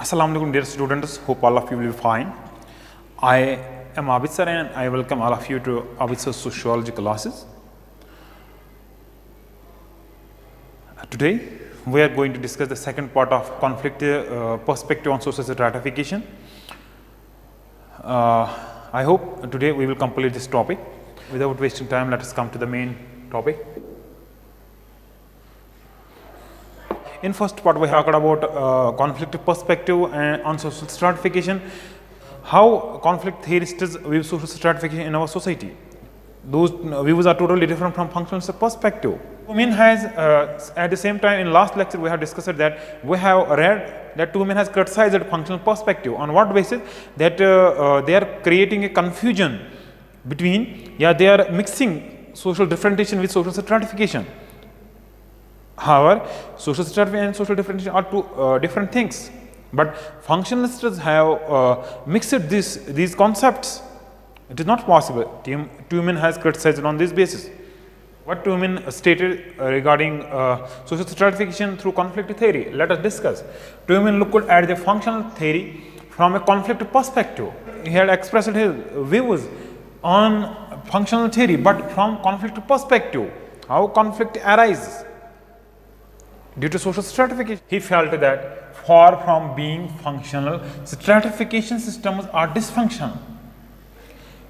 Assalamu alaikum dear students, hope all of you will be fine. I am Abid sir and I welcome all of you to Abid sir's sociology classes. Today we are going to discuss the second part of conflict perspective on social stratification. I hope today we will complete this topic. Without wasting time, let us come to the main topic. In first part we talked about conflict perspective and on social stratification, how conflict theorists view social stratification in our society. Those views are totally different from functional perspective. Tumin has at the same time in last lecture we have discussed that we have read that Tumin has criticized functional perspective. On what basis? That they are creating a confusion between, they are mixing social differentiation with social stratification. However, social stratification and social differentiation are two different things, but functionalists have mixed these concepts. It is not possible. Tumin has criticized on this basis. What Tumin stated regarding social stratification through conflict theory, let us discuss. Tumin looked at the functional theory from a conflict perspective. He had expressed his views on functional theory, but from conflict perspective, how conflict arises due to social stratification. He felt that far from being functional, stratification systems are dysfunctional.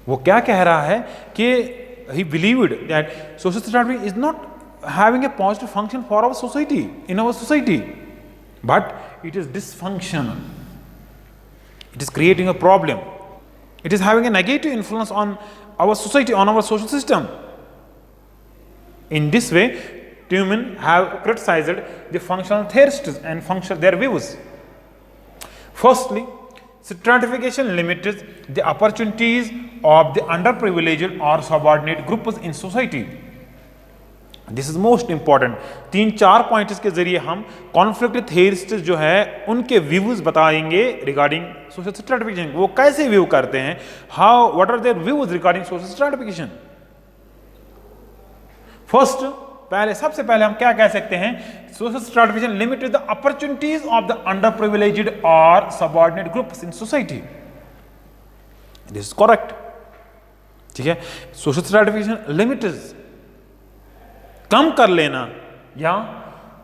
वो क्या कह रहा है कि he believed that social stratification is not having a positive function for our society, in our society, but it is dysfunctional. It is creating a problem. It is having a negative influence on our society, on our social system. In this way, Tumin have criticized the functional theorists and their views. Firstly, stratification limits the opportunities of the underprivileged or subordinate groups in society. This is most important. 3-4 points के जरिए हम conflict theorist जो है उनके views बताएंगे regarding social stratification. वो कैसे view करते हैं, how what are their views regarding social stratification. First, सबसे पहले हम क्या कह सकते हैं, social stratification limited the opportunities of the underprivileged और subordinate groups in society. This is correct. ठीक है, सोशल स्ट्रैटिफिकेशन लिमिटेड कम कर लेना या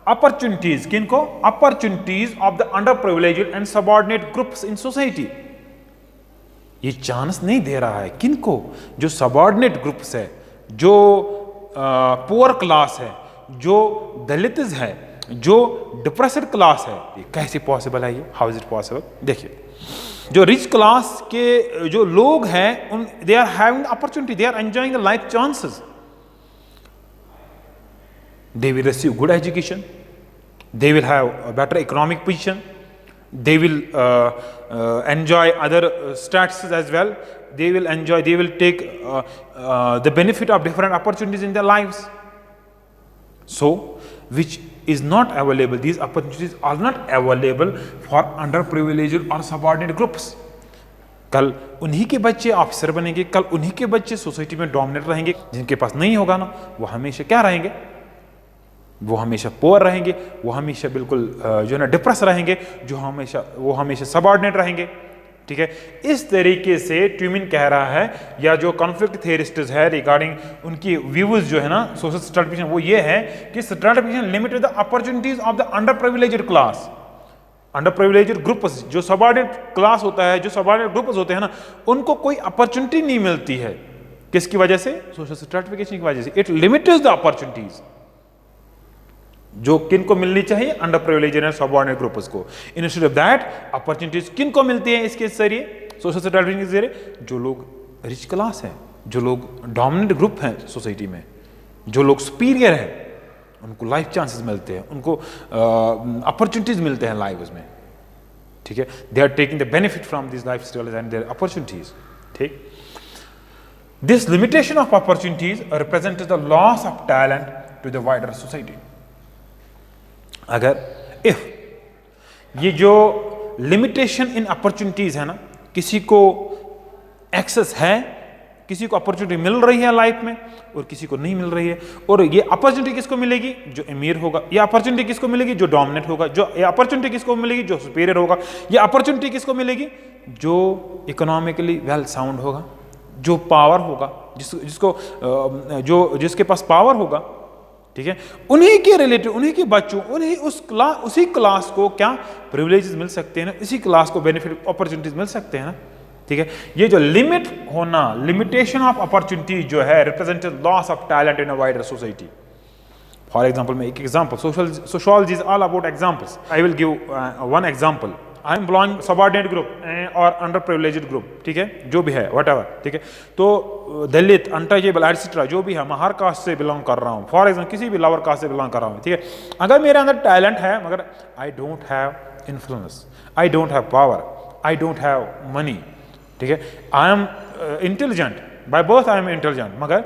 अपॉर्चुनिटीज, किनको, opportunities of the under privileged and subordinate groups in society. ये चांस नहीं दे रहा है किनको, जो सबऑर्डिनेट ग्रुप्स है, जो पुअर क्लास है, जो दलित है, जो डिप्रेस्ड क्लास है. ये कैसे पॉसिबल है, ये हाउ इज इट पॉसिबल. देखिए, जो रिच क्लास के जो लोग हैं उन they are having opportunity, they are enjoying the life chances. they will receive good education, they will have a better economic position, they will enjoy other statuses as well, they will take the benefit of different opportunities in their lives. So which is not available, these opportunities are not available for underprivileged or subordinate groups. कल उन्हीं के बच्चे officer बनेंगे, कल उन्हीं के बच्चे society में डोमिनेट रहेंगे. जिनके पास नहीं होगा ना, वो हमेशा क्या रहेंगे, वो हमेशा पुअर रहेंगे, वो हमेशा बिल्कुल जो है ना डिप्रेस रहेंगे, वो हमेशा सबऑर्डिनेट रहेंगे. ठीक है, इस तरीके से ट्यूमिन कह रहा है, या जो कॉन्फ्लिक्ट थेरिस्ट्स है रिगार्डिंग उनकी व्यूज जो है ना सोशल स्ट्रैटिफिकेशन, वो ये है कि stratification limited the opportunities of the under privileged class, under privileged groups. जो सबऑर्डिनेट क्लास होता है, जो सबऑर्डिनेट ग्रुप्स होते हैं ना, उनको कोई अपॉर्चुनिटी नहीं मिलती है. किसकी वजह से, सोशल स्ट्रैटिफिकेशन की वजह से. इट लिमिटेड द अपॉर्चुनिटीज जो किनको मिलनी चाहिए, under privileged and subordinate groups को. इंस्टेड ऑफ दैट, अपॉर्चुनिटीज किनको मिलती है इसके जरिए, सोशल स्ट्रैटिफिकेशन के जरिए, जो लोग रिच क्लास है, जो लोग डोमिनेंट ग्रुप हैं सोसाइटी में, जो लोग सुपीरियर है, उनको लाइफ चांसेस मिलते हैं, उनको अपॉर्चुनिटीज मिलते हैं लाइफ में. ठीक है, they are taking the benefit from this lifestyle and their opportunities. ठीक, this limitation of opportunities represent the loss of talent to the wider society. अगर ये जो लिमिटेशन इन अपॉर्चुनिटीज है ना, किसी को एक्सेस है किसी को अपॉर्चुनिटी मिल रही है लाइफ में और किसी को नहीं मिल रही है। और ये अपॉर्चुनिटी किसको मिलेगी? जो अमीर होगा। ये अपॉर्चुनिटी किसको मिलेगी? जो डोमिनेट होगा। ये अपॉर्चुनिटी किसको मिलेगी? जो सुपीरियर होगा। ये अपॉर्चुनिटी किसको मिलेगी? जो इकोनॉमिकली वेल साउंड होगा, जो पावर होगा, जिसके पास पावर होगा, ठीक है, उन्हीं के रिलेटिव, उन्हीं के बच्चों, उन्हीं उसी क्लास को क्या प्रिविलेजेस मिल सकते हैं ना, इसी क्लास को बेनिफिट अपॉर्चुनिटीज मिल सकते हैं ना, ठीक है। ये जो लिमिट होना, लिमिटेशन ऑफ अपॉर्चुनिटी जो है, represented loss of talent in a wider society. For example, मैं एक example, sociology is all about examples. I will give one example. I am belong subordinate group और अंडर प्रिविलेज्ड ग्रुप, ठीक है, जो भी है व्हाटएवर, ठीक है। तो दलित, अनटचेबल एटसेट्रा जो भी है, मैं हर कास्ट से बिलोंग कर रहा हूँ, फॉर एग्जाम्पल किसी भी लोअर कास्ट से बिलोंग कर रहा हूँ, ठीक है। अगर मेरे अंदर टैलेंट है मगर I don't have influence, I don't have power, I don't have money, ठीक है, I am intelligent, by birth I am intelligent, मगर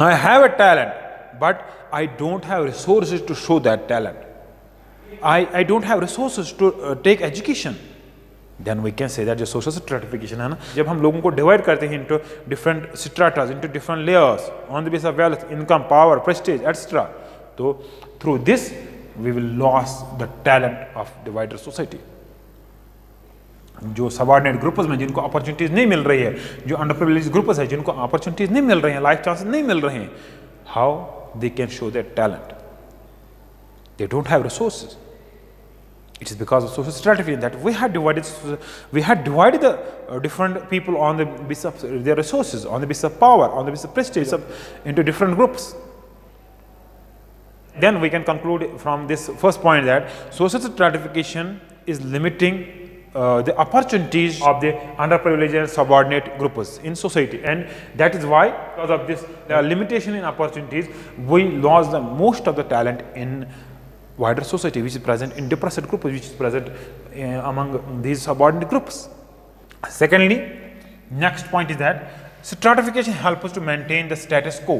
I have a talent but I don't have resources to show that talent, I don't have resources to take education, then we can say that जो social stratification है ना, जब हम लोगों को divide करते हैं into different stratas, into different layers on the basis of wealth, income, power, prestige, etc. तो through this we will lose the talent of divided society. जो सबऑर्डिनेट ग्रुप्स में जिनको अपॉर्चुनिटीज नहीं मिल रही है, जो अंडर प्रिविलेज्ड ग्रुप्स है जिनको अपॉर्चुनिटीज नहीं मिल रही हैं, लाइफ चांसेस नहीं मिल रहे हैं, how they can show their talent? They don't have resources. It is because of social stratification that we had divided the different people on the basis of their resources, on the basis of power, on the basis of prestige, into different groups. Then we can conclude from this first point that social stratification is limiting the opportunities of the underprivileged and subordinate groups in society, and that is why, because of this limitation in opportunities, we lost the most of the talent in wider society, which is present in depressed groups, which is present among these subordinate groups. Secondly, next point is that stratification helps us to maintain the status quo.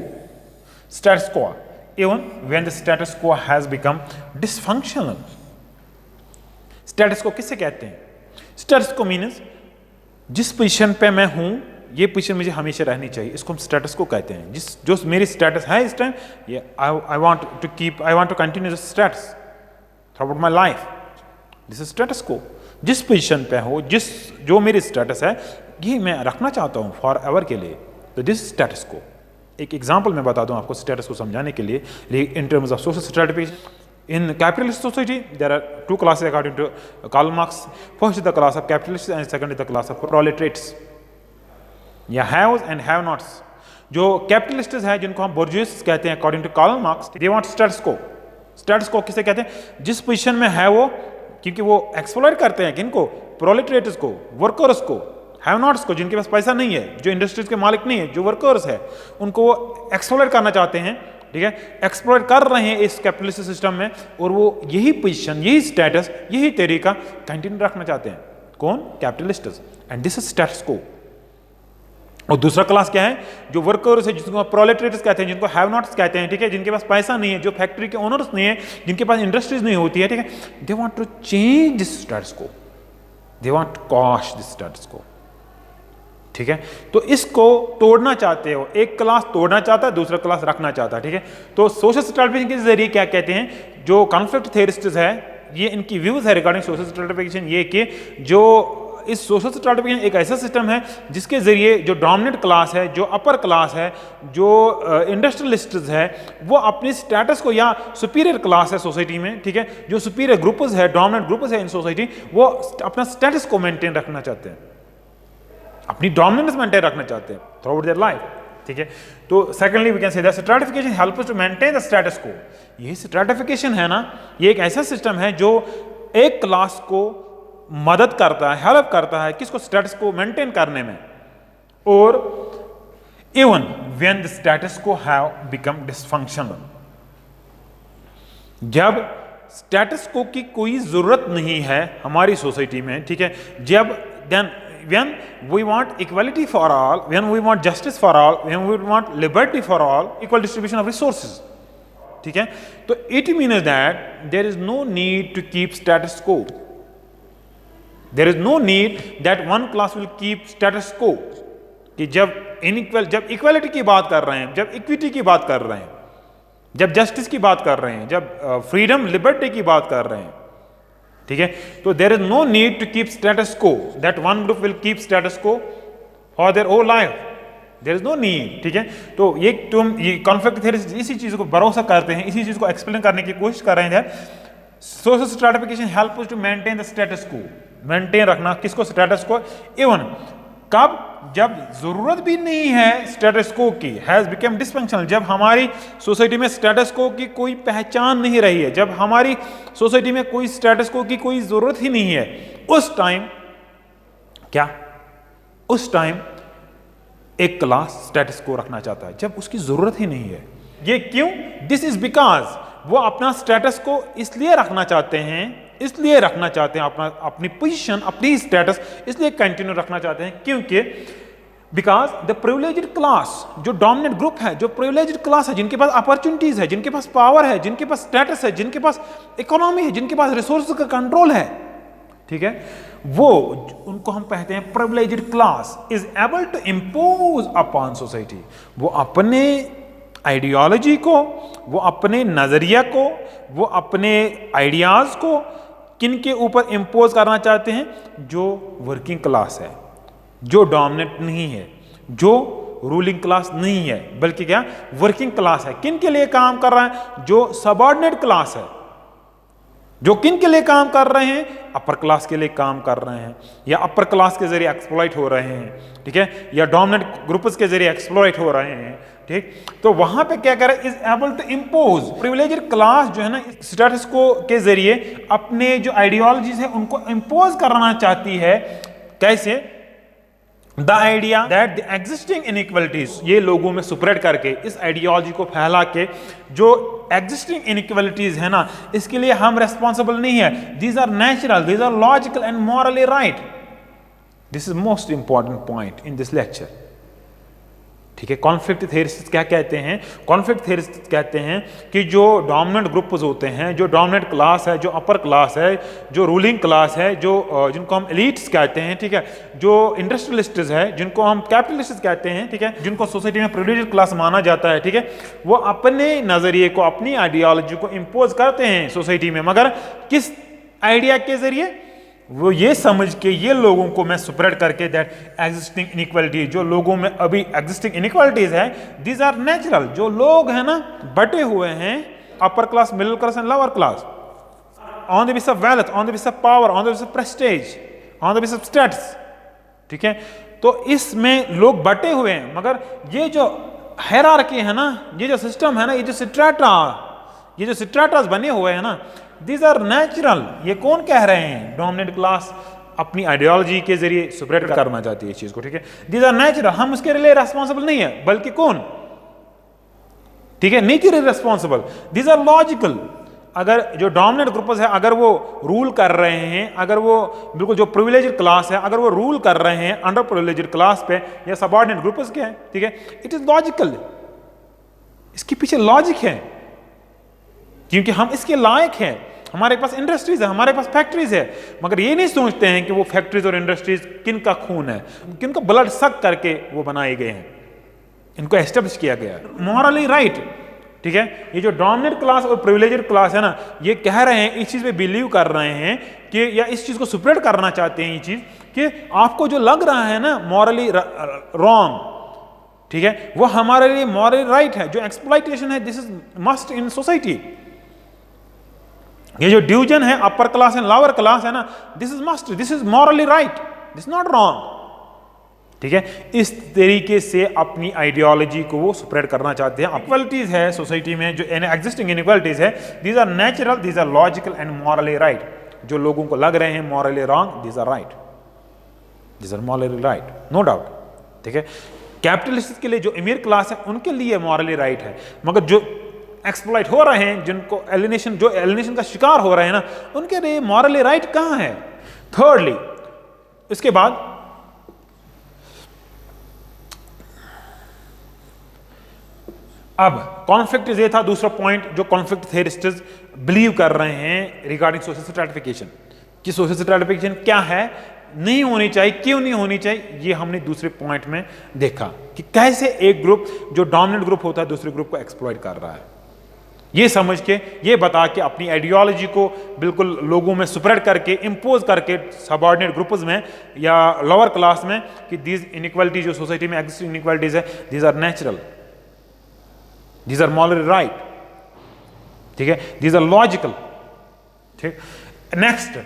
Status quo, even when the status quo has become dysfunctional. Status quo किससे कहते हैं? Status quo means जिस position पे मैं हूं, ये position मुझे हमेशा रहनी चाहिए, इसको हम स्टेटस को कहते हैं। जो मेरी स्टेटस है इस टाइम, ये I want to continue this status throughout my life, this is status quo. जिस पोजीशन पे हो, जो मेरी स्टेटस है, ये मैं रखना चाहता हूँ फॉर एवर के लिए, तो दिस स्टेटस को। एक एग्जाम्पल मैं बता दूँ आपको स्टेटस को समझाने के लिए, in terms of social stratification. In capitalist society, there are two classes according to Karl Marx. First is the class of capitalists and second is the class of proletariats. या haves and have nots. जो capitalists हैं, जिनको हम bourgeois कहते हैं according to Karl Marx, they want status quo. Status quo किसे कहते हैं? जिस पोजीशन में है वो, क्योंकि वो एक्सप्लॉइट करते हैं किनको? प्रोलेटरिएट्स को, वर्कर्स को, हैव नॉट्स को, जिनके पास पैसा नहीं है, जो इंडस्ट्रीज के मालिक नहीं है, जो वर्कर्स है, उनको वो एक्सप्लॉइट करना चाहते हैं, ठीक है, एक्सप्लॉइट कर रहे हैं इस कैपिटलिस्ट सिस्टम में, और वो यही पोजीशन, यही स्टेटस, यही तरीका कंटिन्यू रखना चाहते हैं। कौन? Capitalists. And this is status को। और दूसरा क्लास क्या है? जो वर्कर्स है, जिसको प्रोलेटरिएट्स कहते हैं, जिनको हैव नॉट्स कहते हैं, ठीक है, जिनके पास पैसा नहीं है, जो फैक्ट्री के ओनर्स नहीं है, जिनके पास इंडस्ट्रीज नहीं होती है, ठीक है, they want to change this status को, they want to quash this status को, ठीक है। तो इसको तोड़ना चाहते हो, एक क्लास तोड़ना चाहता है, दूसरा क्लास रखना चाहता है, ठीक है। तो सोशल स्ट्रेटिफिकेशन के जरिए क्या कहते हैं, जो कॉन्फ्लिक्ट थ्योरिस्ट्स है, ये इनकी व्यूज है रिगार्डिंग सोशल स्ट्रेटिफिकेशन, ये कि जो इस सोशल स्ट्रेटिफिकेशन एक ऐसा सिस्टम है जिसके जरिए जो डोमिनेंट क्लास है, जो अपर क्लास है, जो इंडस्ट्रियलिस्ट्स है, वो अपनी स्टेटस को, या सुपीरियर क्लास है सोसाइटी में, ठीक है, जो सुपीरियर ग्रुप्स है, डोमिनेंट ग्रुप्स है इन सोसाइटी, वो अपना स्टेटस को मेंटेन रखना चाहते हैं, अपनी डोमिनेंस मेंटेन रखना चाहते हैं थ्रू आउट देयर लाइफ, ठीक है। तो secondly we can say that stratification helps to maintain the status quo. ये स्ट्रेटिफिकेशन है ना, ये एक ऐसा सिस्टम है जो एक क्लास को मदद करता है, हेल्प करता है, किसको? स्टेटस को मेंटेन करने में। और इवन व्हेन द स्टेटस को हैव बिकम डिसफंक्शनल, जब स्टेटस को की कोई जरूरत नहीं है हमारी सोसाइटी में, ठीक है, जब then when we want equality for all, when we want justice for all, when we want liberty for all, equal distribution of resources, ठीक है, तो it means that there is no need to keep status quo, there is no need that one class will keep status quo, कि जब equality की बात कर रहे हैं, जब इक्विटी की बात कर रहे हैं, जब जस्टिस की बात कर रहे हैं, जब फ्रीडम लिबर्टी की बात कर रहे हैं, ठीक है, तो there is no need to keep status को, that one group will keep status को for their whole life, there is no need, ठीक है। तो ये कॉन्फ्लिक्ट थ्योरी इसी चीज को भरोसा करते हैं, इसी चीज को एक्सप्लेन करने की कोशिश कर रहे हैं। Social stratification help to maintain the status quo, maintain रखना किसको, स्टेटस को। इवन कब, जब जरूरत भी नहीं है स्टेटस को की, हैज बिकम डिसफंक्शनल, जब हमारी सोसाइटी में स्टेटस को की कोई पहचान नहीं रही है, जब हमारी सोसाइटी में कोई स्टेटस को की कोई जरूरत ही नहीं है, उस टाइम क्या, उस टाइम एक क्लास स्टेटस को रखना चाहता है, जब उसकी जरूरत ही नहीं है। ये क्यों? दिस इज बिकॉज वो अपना स्टेटस को इसलिए रखना चाहते हैं, इसलिए रखना चाहते हैं, अपनी पोजीशन, अपनी स्टेटस इसलिए कंटिन्यू रखना चाहते हैं क्योंकि बिकॉज द प्रिविलेज्ड क्लास, जो डोमिनेंट ग्रुप है, जो प्रिविलेज्ड क्लास है, जिनके पास अपॉर्चुनिटीज है, जिनके पास पावर है, जिनके पास स्टेटस है, जिनके पास इकोनॉमी है, जिनके पास रिसोर्स का कंट्रोल है, ठीक है, वो उनको हम कहते हैं privileged class is able to impose upon society. वो अपने आइडियोलॉजी को, वो अपने नजरिया को, वो अपने आइडियाज को किन के ऊपर इंपोज करना चाहते हैं? जो वर्किंग क्लास है, जो डोमिनेंट नहीं है, जो रूलिंग क्लास नहीं है, बल्कि क्या, वर्किंग क्लास है। किन के लिए काम कर रहा है? जो सबऑर्डिनेट क्लास है। जो किन के लिए काम कर रहे हैं? अपर क्लास के लिए काम कर रहे हैं, या अपर क्लास के जरिए एक्सप्लॉइट हो रहे हैं, ठीक है, या डोमिनेंट ग्रुप्स के जरिए एक्सप्लॉइट हो रहे हैं, ठीक। तो वहां पे क्या कर रहे हैं? Is able to impose, privileged class जो है ना, स्टेटस को के जरिए अपने जो आइडियोलॉजीज है उनको इंपोज करना चाहती है। कैसे? The idea that the existing inequalities, ये लोगों में स्प्रेड करके, इस आइडियोलॉजी को फैला के, जो एग्जिस्टिंग इनइक्वालिटीज है ना, इसके लिए हम रेस्पॉन्सिबल नहीं है। These are natural, these are logical and morally right. This is most important point in this lecture, ठीक है। कॉन्फ्लिक्ट थ्योरिस्ट क्या कहते हैं? कॉन्फ्लिक्ट थ्योरिस्ट कहते हैं कि जो डोमिनेंट ग्रुप्स होते हैं, जो डोमिनेंट क्लास है, जो अपर क्लास है, जो रूलिंग क्लास है, जो जिनको हम एलिट्स कहते हैं, ठीक है, जो इंडस्ट्रियलिस्ट्स है, जिनको हम कैपिटलिस्ट कहते हैं, ठीक है, जिनको सोसाइटी में प्रिविलेज्ड क्लास माना जाता है, ठीक है, वो अपने नजरिए को, अपनी आइडियोलॉजी को इंपोज करते हैं सोसाइटी में, मगर किस आइडिया के जरिए? वो ये समझ के, ये लोगों को मैं स्प्रेड करके, दैट एग्जिस्टिंग इनइक्वालिटी, जो लोगों में अभी एग्जिस्टिंग इनइक्वालिटीज है, दीज आर नेचुरल। जो लोग हैं ना बटे हुए हैं, upper class, middle class and lower class, on the basis of wealth, on the basis of power, on the basis of Prestige, on the basis of status, ठीक है। तो इसमें लोग बटे हुए हैं, मगर ये जो हायरार्की है ना, ये जो सिस्टम है ना, ये जो स्ट्रेटास बने हुए हैं ना, These are natural। ये कौन कह रहे हैं? डोमिनेंट क्लास अपनी आइडियोलॉजी के जरिए स्प्रेड करना चाहती है इस चीज को, ठीक है। These are natural, हम उसके लिए रेस्पॉन्सिबल नहीं है, बल्कि कौन, ठीक है, nature is responsible. These are logical। अगर जो डोमिनेंट ग्रुप्स है, अगर वो रूल कर रहे हैं, अगर वो बिल्कुल जो प्रिविलेज्ड क्लास है, अगर वो रूल कर रहे हैं अंडर प्रिविलेज्ड क्लास पे या सबऑर्डिनेट ग्रुप्स के हैं, ठीक है, इट इज लॉजिकल। इसके पीछे लॉजिक है, क्योंकि हम इसके लायक हैं। हमारे पास इंडस्ट्रीज है, हमारे पास फैक्ट्रीज है, मगर ये नहीं सोचते हैं कि वो फैक्ट्रीज और इंडस्ट्रीज किन का खून है, किन का ब्लड सक करके वो बनाए गए हैं, इनको एस्टेब्लिश किया गया है। मॉरली राइट, ठीक है। ये जो डोमिनेंट क्लास और प्रिविलेज्ड क्लास है ना, ये कह रहे हैं, इस चीज पे बिलीव कर रहे हैं कि, या इस चीज को स्प्रेड करना चाहते हैं, ये चीज कि आपको जो लग रहा है ना मॉरली रॉन्ग, ठीक है, वो हमारे लिए मॉरली राइट है। जो एक्सप्लॉइटेशन है, this is must in society. ये जो डिवीजन है upper class and lower class है ना, this is must, this is morally right, this not wrong, ठीक है। इस तरीके से अपनी आइडियोलॉजी को वो स्प्रेड करना चाहते हैं। इक्वालिटीज है सोसाइटी में, जो एग्जिस्टिंग इनइक्वालिटीज है, these are natural, these are logical and morally right. जो लोगों को लग रहे हैं morally wrong, these are right, these are morally right, no doubt, ठीक है। कैपिटलिस्ट के लिए, जो अमीर क्लास है, उनके लिए मॉरली राइट है, मगर जो एक्सप्लॉइट हो रहे हैं, जिनको एलिनेशन, जो एलिनेशन का शिकार हो रहे हैं ना, उनके लिए मॉरली राइट कहां है? थर्डली, इसके बाद अब कॉन्फ्लिक्ट ये था दूसरा पॉइंट जो कॉन्फ्लिक्ट थ्योरिस्ट्स बिलीव कर रहे हैं रिगार्डिंग सोशल स्ट्रैटिफिकेशन, कि सोशल स्ट्रैटिफिकेशन क्या है, नहीं होनी चाहिए, क्यों नहीं होनी चाहिए, ये हमने दूसरे पॉइंट में देखा कि कैसे एक ग्रुप जो डोमिनेंट ग्रुप होता है दूसरे ग्रुप को एक्सप्लॉइट कर रहा है। ये समझ के, ये बता के, अपनी आइडियोलॉजी को बिल्कुल लोगों में स्प्रेड करके, इंपोज करके सबऑर्डिनेट ग्रुप्स में या लोअर क्लास में कि दीज इनइक्वालिटी जो सोसाइटी में एग्जिस्टिंग इनइक्वालिटीज है, these are natural, these are morally right, ठीक है, दीज आर लॉजिकल, ठीक। Next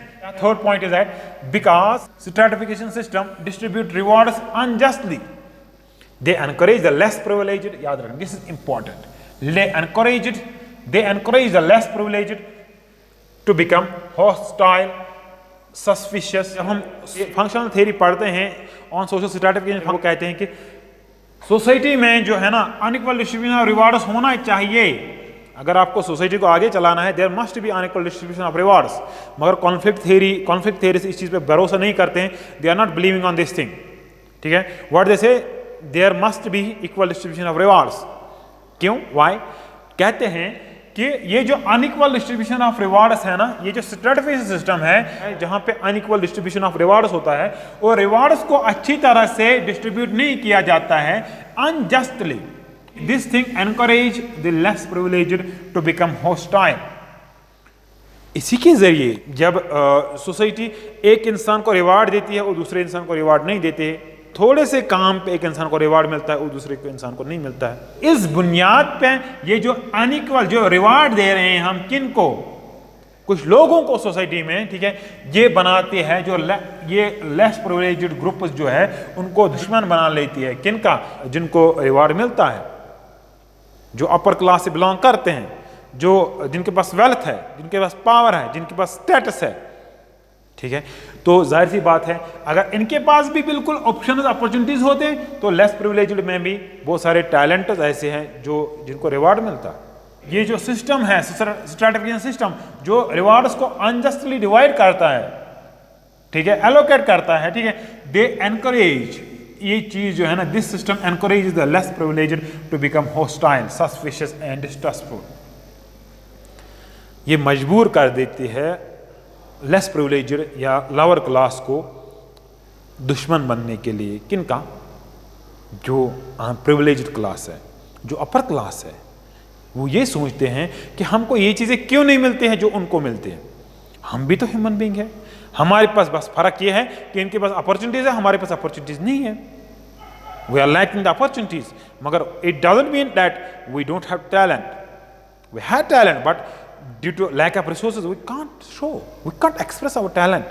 third point is that because stratification system distribute rewards unjustly they encourage the less privileged, याद रखना this is important, they encourage the less privileged to become hostile, suspicious। जब हम functional theory पढ़ते हैं on social stratification, हम कहते हैं कि सोसाइटी में जो है ना अनइक्वल डिस्ट्रीब्यूशन ऑफ रिवार्ड्स होना चाहिए। अगर आपको सोसाइटी को आगे चलाना है, there must be unequal distribution of rewards. मगर कॉन्फ्लिक्ट थ्योरी इस चीज पे भरोसा नहीं करते हैं, they are not believing on this thing, ठीक है। What they say, there must be equal distribution of rewards. क्यों, वाई? कहते हैं कि ये जो अनइक्वल डिस्ट्रीब्यूशन ऑफ रिवार्ड्स है ना, ये जो स्ट्रैटिफिकेशन सिस्टम है जहां पे अनइक्वल डिस्ट्रीब्यूशन ऑफ रिवार्ड्स होता है, और रिवार्ड्स को अच्छी तरह से डिस्ट्रीब्यूट नहीं किया जाता है, unjustly, this thing encourage the less privileged to become hostile. इसी के जरिए जब सोसाइटी एक इंसान को रिवार्ड देती है और दूसरे इंसान को रिवार्ड नहीं देते, थोड़े से काम पे एक इंसान को रिवार्ड मिलता है और दूसरे को इंसान को नहीं मिलता है, इस बुनियाद पे ये जो अनइक्वल जो रिवार्ड दे रहे हैं हम किन को, कुछ लोगों को सोसाइटी में, ठीक है, ये बनाते हैं जो ये लेस प्रिविलेज्ड ग्रुप जो है उनको दुश्मन बना लेती है। किनका? जिनको रिवार्ड मिलता है, जो अपर क्लास से बिलोंग करते हैं, जो जिनके पास वेल्थ है, जिनके पास पावर है, जिनके पास स्टेटस है, ठीक है। तो जाहिर सी बात है अगर इनके पास भी बिल्कुल ऑप्शन अपॉर्चुनिटीज होते हैं तो लेस प्रिविलेज्ड में भी बहुत सारे टैलेंट ऐसे हैं जो जिनको रिवार्ड मिलता है। ये जो सिस्टम है स्ट्रैटिफिकेशन सिस्टम जो रिवार्ड्स को अनजस्टली डिवाइड करता है, ठीक है, एलोकेट करता है, ठीक है, दे एनकरेज, ये चीज जो है ना, this system encourage the less privileged to become hostile, suspicious and distrustful. ये मजबूर कर देती है लेस प्रिविलेज्ड या लोअर क्लास को दुश्मन बनने के लिए। किनका? जो प्रिविलेज्ड क्लास है, जो अपर क्लास है, वो ये सोचते हैं कि हमको ये चीज़ें क्यों नहीं मिलती हैं जो उनको मिलते हैं। हम भी तो ह्यूमन बीइंग है, हमारे पास बस फर्क ये है कि इनके पास अपॉर्चुनिटीज है, हमारे पास अपॉर्चुनिटीज नहीं है। We are lacking the opportunities, मगर it doesn't mean that we don't have talent. We have talent but due to lack of resources we can't show, we can't express our talent.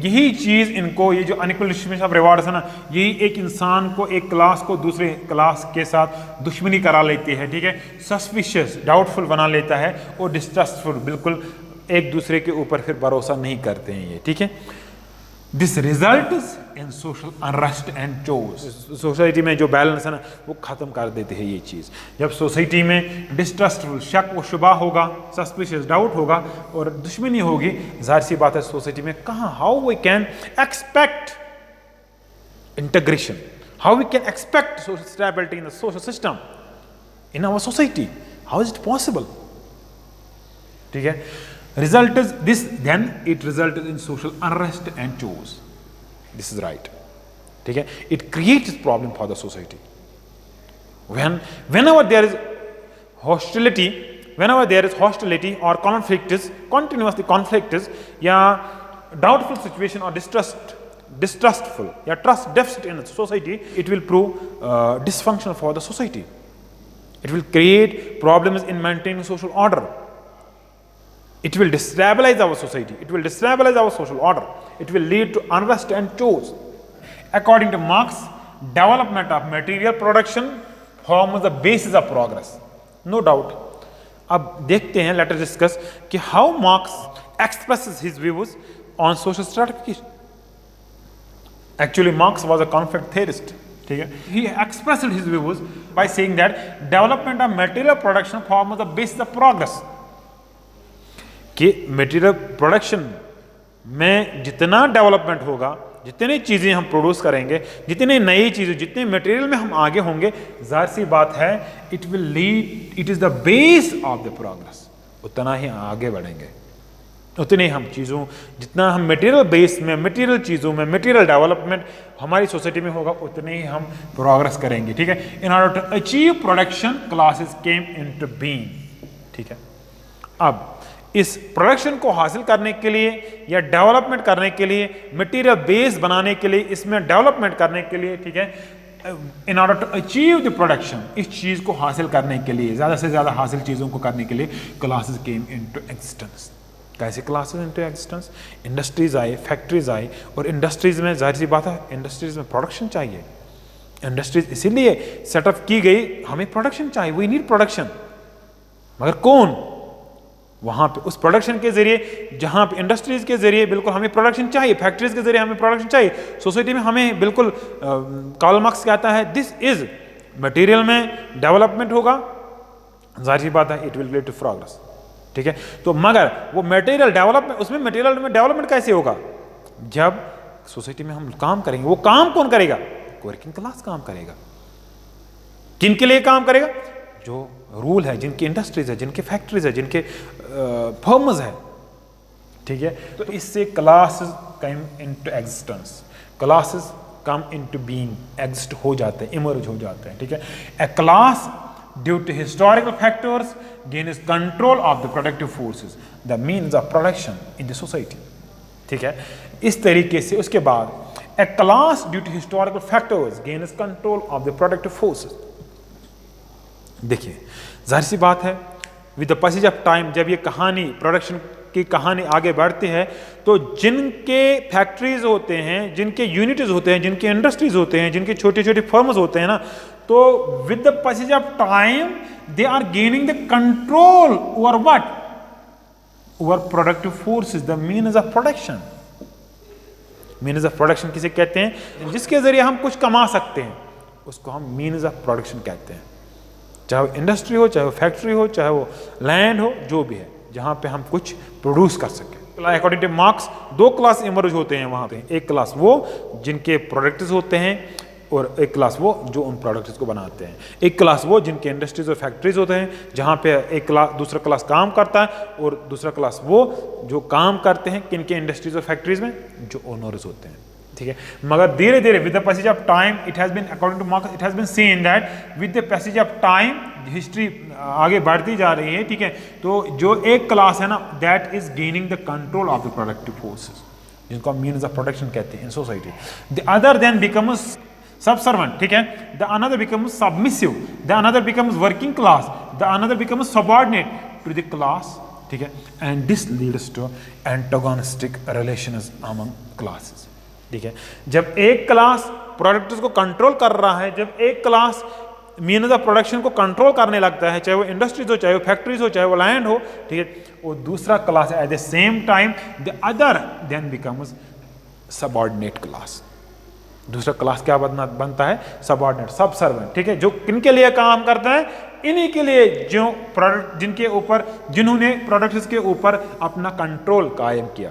यही चीज इनको, ये जो unequal distribution of rewards है ना, यही एक इंसान को, एक क्लास को दूसरे क्लास के साथ दुश्मनी करा लेती है, ठीक है, सस्पिशियस, डाउटफुल बना लेता है, और डिस्ट्रस्टफुल, बिल्कुल एक दूसरे के ऊपर फिर भरोसा नहीं करते हैं ये, ठीक है। This result in social unrest and chose. Society में जो बैलेंस है ना वो खत्म कर देते हैं ये चीज। जब सोसाइटी में डिस्ट्रस्टफुल, शक व शुबा होगा, सस्पिशियस, डाउट होगा और दुश्मनी होगी, जाहिर सी बात है सोसाइटी में कहाँ, how we can expect integration, how we can expect social stability in the social system in our society, how is it possible, ठीक है। Result is this, then it resulted in social unrest and chores. This is right, ठीक है। It creates problem for the society. Whenever there is hostility, or conflict is continuously conflict is, या doubtful situation or distrustful, या trust deficit in the society, it will prove dysfunctional for the society. It will create problems in maintaining social order. It will destabilize our society. It will destabilize our social order. It will lead to unrest and chores. According to Marx, development of material production forms the basis of progress. No doubt. अब देखते हैं, let us discuss कि how Marx expresses his views on social stratification. Actually, Marx was a conflict theorist. ठीक है, he expressed his views by saying that development of material production forms the basis of progress. कि material production में जितना development होगा, जितनी चीज़ें हम produce करेंगे, जितनी नई चीज़ें, जितने मटेरियल में हम आगे होंगे, जाहिर सी बात है it will lead, it is the base of the progress, उतना ही आगे बढ़ेंगे, उतने हम चीज़ों, जितना हम मटेरियल बेस में, मटेरियल चीज़ों में, मटेरियल डेवलपमेंट हमारी सोसाइटी में होगा, उतने ही हम प्रोग्रेस करेंगे। ठीक है, in order to achieve production classes came into being. ठीक है, अब इस प्रोडक्शन को हासिल करने के लिए या डेवलपमेंट करने के लिए, मटेरियल बेस बनाने के लिए, इसमें डेवलपमेंट करने के लिए, ठीक है, in order to achieve the production, इस चीज़ को हासिल करने के लिए, ज़्यादा से ज़्यादा हासिल चीज़ों को करने के लिए क्लासेस केम इनटू एग्जिस्टेंस। कैसे क्लासेस इनटू एग्जिस्टेंस? इंडस्ट्रीज आए, फैक्ट्रीज आई, और इंडस्ट्रीज में जाहिर सी बात है इंडस्ट्रीज में प्रोडक्शन चाहिए। इंडस्ट्रीज इसीलिए सेटअप की गई, हमें प्रोडक्शन चाहिए, वी नीड प्रोडक्शन। मगर कौन? वहां पे उस प्रोडक्शन के जरिए, जहां पे इंडस्ट्रीज के जरिए बिल्कुल हमें प्रोडक्शन चाहिए, फैक्ट्रीज के जरिए हमें प्रोडक्शन चाहिए। सोसाइटी में हमें बिल्कुल कार्ल मार्क्स कहता है दिस इज मटेरियल में डेवलपमेंट होगा, जाहिर सी बात है it will lead to progress. ठीक है, तो मगर वो मटेरियल डेवलपमेंट, उसमें मटेरियल में डेवलपमेंट कैसे होगा? जब सोसाइटी में हम काम करेंगे। वो काम कौन करेगा? वर्किंग क्लास काम करेगा। किन के लिए काम करेगा? जो रूल है, जिनकी इंडस्ट्रीज है, जिनके फैक्ट्रीज है, जिनके फर्म्स है। ठीक है, तो इससे classes come into existence, classes come into being, exist हो जाते हैं, इमर्ज हो जाते हैं। ठीक है, a class due to historical factors gains control of the productive forces, the means of production in the society। ठीक है, इस तरीके से उसके बाद a class due to historical factors gains control of the productive forces। देखिए, जाहिर सी बात है with the passage of time, जब ये कहानी, प्रोडक्शन की कहानी आगे बढ़ती है, तो जिनके फैक्ट्रीज होते हैं, जिनके यूनिट्स होते हैं, जिनके इंडस्ट्रीज होते हैं, जिनके छोटे छोटे फर्म्स होते हैं ना, तो with the passage of time they are gaining the control over what? Over productive forces, the means of production। means of production किसे कहते हैं? जिसके जरिए हम कुछ कमा सकते हैं, उसको हम means of production कहते हैं। चाहे वो इंडस्ट्री हो, चाहे वो फैक्ट्री हो, चाहे वो लैंड हो, जो भी है, जहां पे हम कुछ प्रोड्यूस कर सकें। अकॉर्डिंग टू मार्क्स, दो क्लास इमर्ज होते हैं वहां पे। एक क्लास वो जिनके प्रोडक्ट्स होते हैं, और एक क्लास वो जो उन प्रोडक्ट्स को बनाते हैं। एक क्लास वो जिनके इंडस्ट्रीज और फैक्ट्रीज होते हैं, जहाँ पे एक क्लास, दूसरा क्लास काम करता है, और दूसरा क्लास वो जो काम करते हैं किनके इंडस्ट्रीज और फैक्ट्रीज में, जो ओनर्स होते हैं। ठीक है, मगर धीरे धीरे with the passage of time, it has been according to Marx, it has been seen that with the passage of time history आगे बढ़ती जा रही है। ठीक है, तो जो एक क्लास है ना, that is gaining the control of the productive forces, जिनको मीन्स ऑफ प्रोडक्शन कहते हैं in society. The other than becomes subservient। ठीक है, the another becomes submissive, the another becomes working class, the another becomes subordinate to the class। ठीक है, and this leads to antagonistic relations among classes। ठीक है, जब एक class products को control कर रहा है, जब एक क्लास मीन्स ऑफ प्रोडक्शन को कंट्रोल करने लगता है, चाहे वो इंडस्ट्रीज हो, चाहे वो फैक्ट्रीज हो, चाहे वो लैंड हो, ठीक है, वो दूसरा class at the same time the other than becomes subordinate class. दूसरा क्लास क्या बनता है? सबऑर्डिनेट, सबसर्वेंट। ठीक है, जो किनके लिए काम करता है? इन्हीं के लिए जो प्रोडक्ट, जिनके ऊपर, जिन्होंने प्रोडक्ट्स के ऊपर अपना कंट्रोल कायम किया।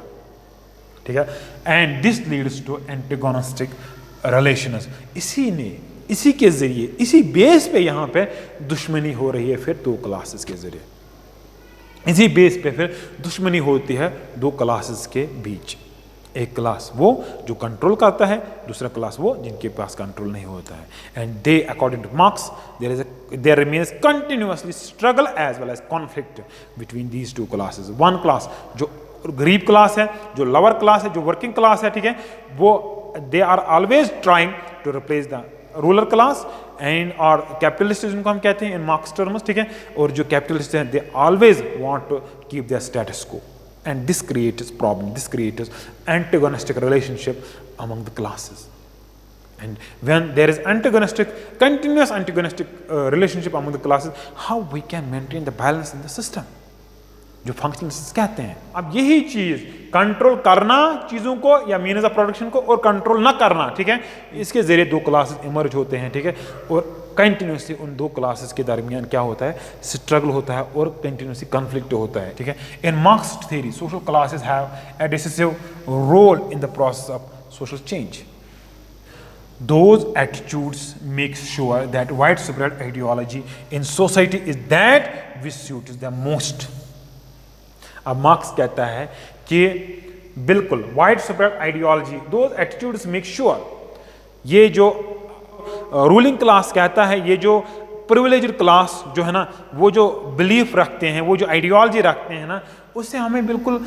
ठीक है, and this leads to antagonistic relations. इसी के जरिए, इसी बेस पे यहाँ पे दुश्मनी हो रही है फिर दो क्लासेस के जरिए। इसी बेस पे फिर दुश्मनी होती है दो क्लासेस के बीच। एक क्लास वो जो कंट्रोल करता है, दूसरा क्लास वो जिनके पास कंट्रोल नहीं होता है। And they according to Marx there remains continuously struggle as well as conflict between these two classes. One class जो गरीब क्लास है, जो लोअर क्लास है, जो वर्किंग क्लास है, ठीक है, वो they are always trying to replace the rural class and और कैपिटलिस्ट जिनको हम कहते हैं इन मार्क्स टर्म्स। ठीक है, और जो कैपिटलिस्ट हैं they always want to keep their status quo. And this creates problem, this creates antagonistic relationship among the classes। And when there is continuous antagonistic relationship among the classes, how we can maintain the balance in the system? जो functionalist कहते हैं। अब यही चीज control करना चीजों को या मीन्स ऑफ प्रोडक्शन को, और कंट्रोल ना करना, ठीक है, इसके जरिए दो क्लासेस इमर्ज होते हैं। ठीक है, और कंटिन्यूसली उन दो क्लासेस के दरमियान क्या होता है? स्ट्रगल होता है और कंटिन्यूसली कन्फ्लिक्ट होता है। ठीक है, in Marx theory social classes have a decisive role in the process of social change. Those attitudes make sure that widespread ideology in society is that which suits them most। अब marks कहता है कि बिल्कुल wide spread ideology, those attitudes make sure, ये जो ruling class कहता है, ये जो प्रिविलेज्ड क्लास जो है ना, वो जो बिलीफ रखते हैं, वो जो आइडियोलॉजी रखते हैं ना, उससे हमें बिल्कुल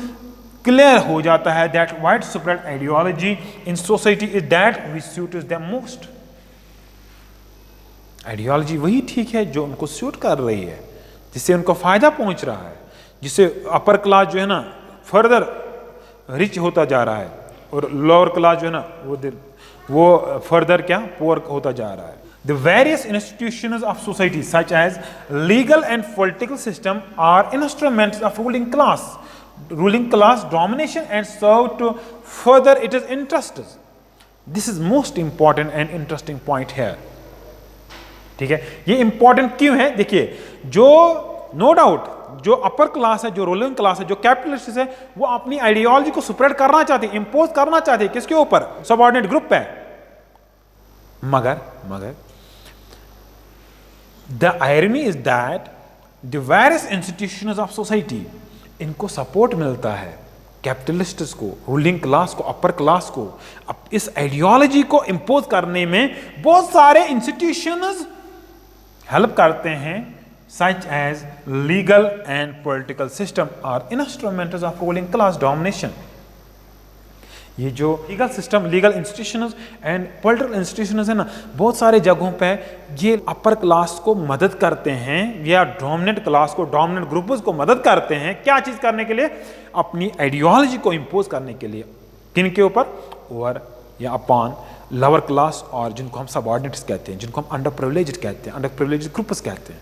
क्लियर हो जाता है that wide spread ideology in society is that which suits them most. Ideology वही ठीक है जो उनको सूट कर रही है, जिससे उनको फायदा पहुंच रहा है, जिससे अपर क्लास जो है ना फर्दर रिच होता जा रहा है और लोअर क्लास जो है ना वो फर्दर क्या पुअर होता जा रहा है। The various institutions of society such as legal and political system are instruments of ruling class domination and serve to further its interests. This is most important and interesting point here. ठीक है, ये important क्यों है? देखिए, जो no doubt जो upper class है, जो रूलिंग क्लास है, जो कैपिटलिस्ट है, वो अपनी आइडियोलॉजी को स्प्रेड करना चाहते हैं, इंपोज करना चाहते हैं, किसके ऊपर? सबऑर्डिनेट ग्रुप पे। मगर the irony is that the various institutions of society, इनको सपोर्ट मिलता है कैपिटलिस्ट्स को, रूलिंग क्लास को, अपर क्लास को, अब इस आइडियोलॉजी को इंपोज करने में बहुत सारे इंस्टीट्यूशंस हेल्प करते हैं, such as legal and political system are instruments of ruling class domination. ये जो legal system, legal institutions and political institutions है ना, बहुत सारे जगहों पे ये अपर क्लास को मदद करते हैं या डोमिनेंट क्लास को, डोमिनेंट ग्रुप्स को मदद करते हैं। क्या चीज़ करने के लिए? अपनी आइडियोलॉजी को इम्पोज करने के लिए। किन के ऊपर? ओवर या अपॉन लोअर क्लास, और जिनको हम सबऑर्डिनेट्स कहते हैं, जिनको हम अंडर प्रिविलेज्ड कहते हैं, अंडर प्रिविलेज्ड ग्रुप्स कहते हैं।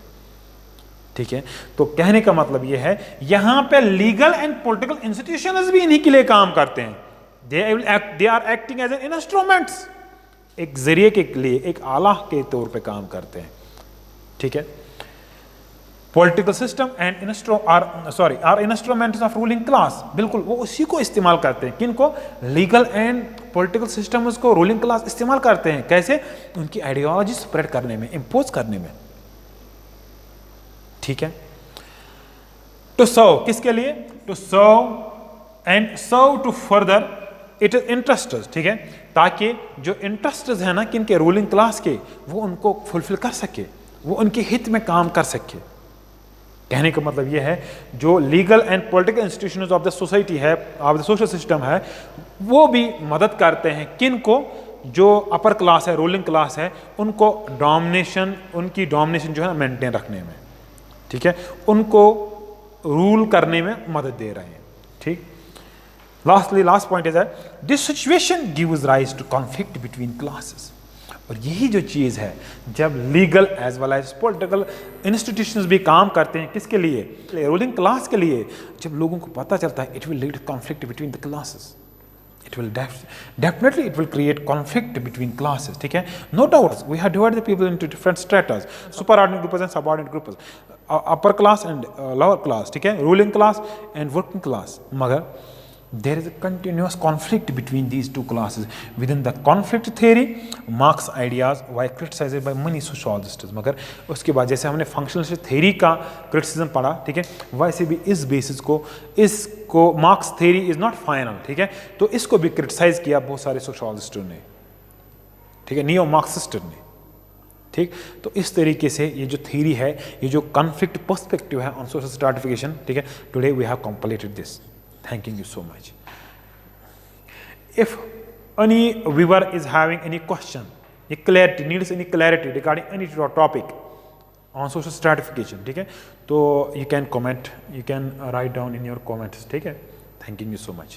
ठीक है, तो कहने का मतलब ये है, यहां पे लीगल एंड पॉलिटिकल इंस्टीट्यूशंस भी इन्हीं के लिए काम करते हैं। they are acting as an instruments, एक जरिए के लिए, एक आला के तौर पे काम करते हैं। ठीक है, political system and are instruments of ruling class, बिल्कुल वो उसी को इस्तेमाल करते हैं। किनको? लीगल एंड पॉलिटिकल सिस्टम को रूलिंग क्लास इस्तेमाल करते हैं। कैसे? उनकी आइडियोलॉजी स्प्रेड करने में, इंपोज करने में। ठीक है, टू सर्व, किसके लिए? To serve and serve to further it is interests. ठीक है, ताकि जो इंटरेस्ट्स है ना किनके? रूलिंग क्लास के, वो उनको फुलफिल कर सके, वो उनके हित में काम कर सके। कहने का मतलब ये है, जो legal and political institutions of the society है, ऑफ द सोशल सिस्टम है, वो भी मदद करते हैं किनको? जो अपर क्लास है, रूलिंग क्लास है, उनको डोमिनेशन, उनकी डोमिनेशन जो है ना मेंटेन रखने में। ठीक है, उनको रूल करने में मदद दे रहे हैं। ठीक, last point is that this situation gives rise to conflict between classes. और यही जो चीज है, जब legal as well as political institutions भी काम करते हैं, किसके लिए? रूलिंग क्लास के लिए। जब लोगों को पता चलता है, it will lead to conflict between the classes, it will definitely it will create conflict between classes. ठीक है, no doubt we have divided the people into different stratas, superordinate groups and subordinate groups, upper class and lower class. ठीक है, ruling class and working class. मगर there is a continuous conflict between these two classes. Within the conflict theory, Marx ideas were criticized by many sociologists. मगर उसके बाद जैसे हमने functionalist theory का criticism पढ़ा, ठीक है, वैसे भी इस बेसिस को, इसको marks theory is not final. ठीक है, तो इसको भी क्रिटिसाइज किया बहुत सारे सोशोलॉजिस्टों ने। ठीक है, नियो मार्क्सिस्ट ने। ठीक, तो इस तरीके से ये जो थ्योरी है, ये जो कॉन्फ्लिक्ट पर्सपेक्टिव है ऑन सोशल स्ट्रैटिफिकेशन, ठीक है, today we have completed this. Thanking you so much. If any viewer is having any question, needs any clarity regarding any topic on social stratification, ठीक है, तो you can comment, you can write down in your comments. ठीक है, thanking you so much.